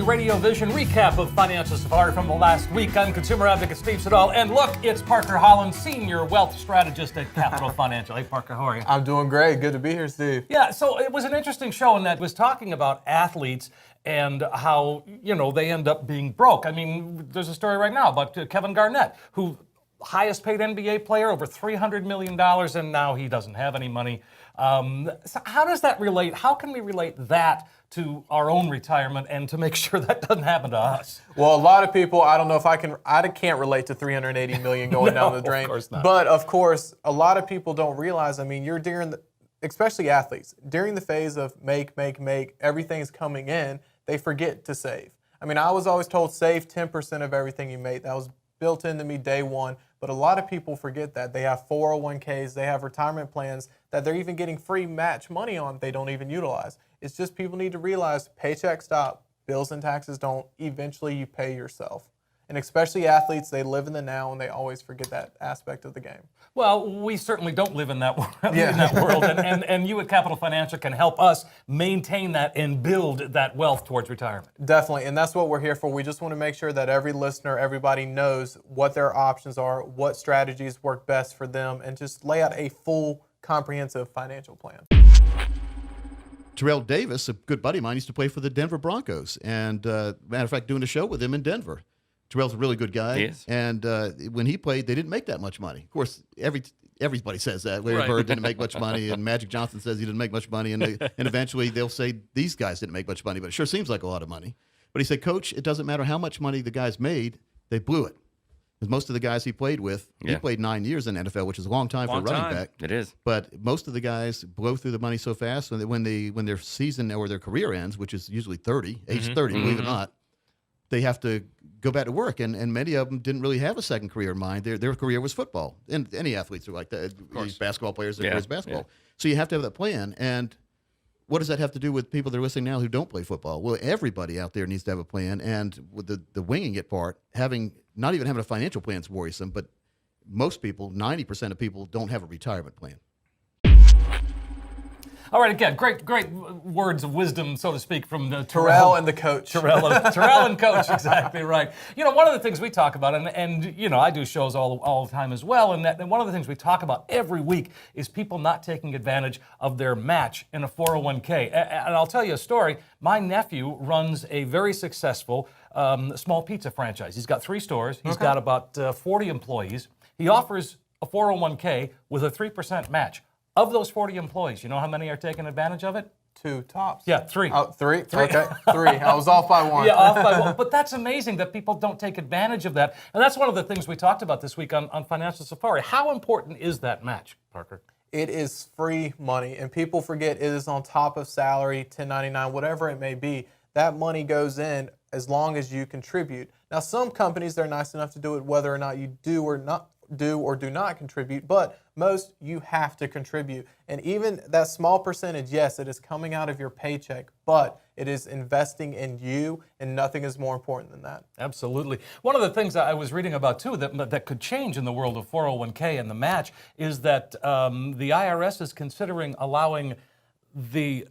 Radio Vision recap of Financial Safari from the last week. I'm consumer advocate Steve Siddall, and look, it's Parker Holland, senior wealth strategist at Capital Financial. Hey, Parker, how are you? I'm doing great. Good to be here, Steve. Yeah, so it was an interesting show in that it was talking about athletes and how, they end up being broke. I mean, there's a story right now about Kevin Garnett, who highest paid NBA player, over $300 million, and now he doesn't have any money. So how does that relate? How can we relate that to our own retirement and to make sure that doesn't happen to us? Well, a lot of people, I don't know if I can't relate to $380 million going down the drain. Of course not. But of course, a lot of people don't realize, you're especially athletes, during the phase of make, everything's coming in, they forget to save. I was always told save 10% of everything you make. That was built into me day one. But a lot of people forget that. They have 401ks, they have retirement plans that they're even getting free match money on they don't even utilize. It's just people need to realize paychecks stop, bills and taxes don't. Eventually you pay yourself. And especially athletes, they live in the now and they always forget that aspect of the game. Well, we certainly don't live in that, world. And you at Capital Financial can help us maintain that and build that wealth towards retirement. Definitely, and that's what we're here for. We just want to make sure that every listener, everybody knows what their options are, what strategies work best for them, and just lay out a full, comprehensive financial plan. Terrell Davis, a good buddy of mine, used to play for the Denver Broncos. And matter of fact, doing a show with him in Denver. Terrell's a really good guy. He is. And when he played, they didn't make that much money. Of course, everybody says that. Larry Bird didn't make much money, and Magic Johnson says he didn't make much money. And eventually they'll say these guys didn't make much money, but it sure seems like a lot of money. But he said, Coach, it doesn't matter how much money the guys made, they blew it. Because most of the guys he played with, he played 9 years in the NFL, which is a long time for a running back. It is. But most of the guys blow through the money so fast when their season or their career ends, which is usually age 30, believe it or not, they have to go back to work. And many of them didn't really have a second career in mind. Their career was football. And any athletes are like that. These basketball players, their career is basketball. Yeah. So you have to have that plan. And what does that have to do with people that are listening now who don't play football? Well, everybody out there needs to have a plan. And with the winging it part, not even having a financial plan is worrisome, but most people, 90% of people, don't have a retirement plan. All right, again, great words of wisdom, so to speak, from Terrell and the coach. Terrell and coach, exactly right. One of the things we talk about, and I do shows all the time as well, and one of the things we talk about every week is people not taking advantage of their match in a 401k. And I'll tell you a story. My nephew runs a very successful small pizza franchise. He's got 3 stores. He's got about 40 employees. He offers a 401k with a 3% match. Of those 40 employees, you know how many are taking advantage of it? 2 tops. Yeah, 3. Oh, 3? Okay, 3. I was off by 1. Yeah, off by 1. But that's amazing that people don't take advantage of that. And that's one of the things we talked about this week on Financial Safari. How important is that match, Parker? It is free money, and people forget it is on top of salary, 1099, whatever it may be. That money goes in as long as you contribute. Now, some companies, they're nice enough to do it whether or not you do or do not contribute, but most you have to contribute. And even that small percentage, yes, it is coming out of your paycheck, but it is investing in you, and nothing is more important than that. Absolutely. One of the things I was reading about too that could change in the world of 401k and the match is that the IRS is considering allowing the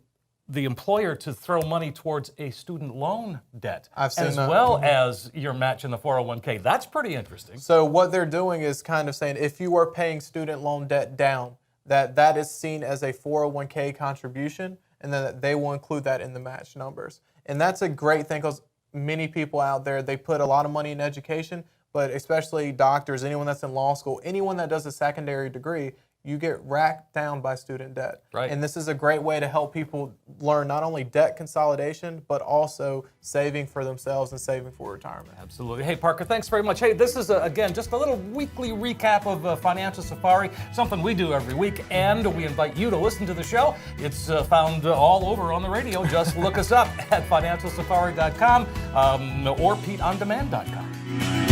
employer to throw money towards a student loan debt as well as your match in the 401k. That's pretty interesting. So what they're doing is kind of saying if you are paying student loan debt down, that is seen as a 401k contribution, and then they will include that in the match numbers. And that's a great thing because many people out there, they put a lot of money in education, but especially doctors, anyone that's in law school, anyone that does a secondary degree, you get racked down by student debt. Right. And this is a great way to help people learn not only debt consolidation, but also saving for themselves and saving for retirement. Absolutely. Hey, Parker, thanks very much. Hey, this is, again, just a little weekly recap of Financial Safari, something we do every week, and we invite you to listen to the show. It's found all over on the radio. Just look us up at financialsafari.com or PeteOnDemand.com.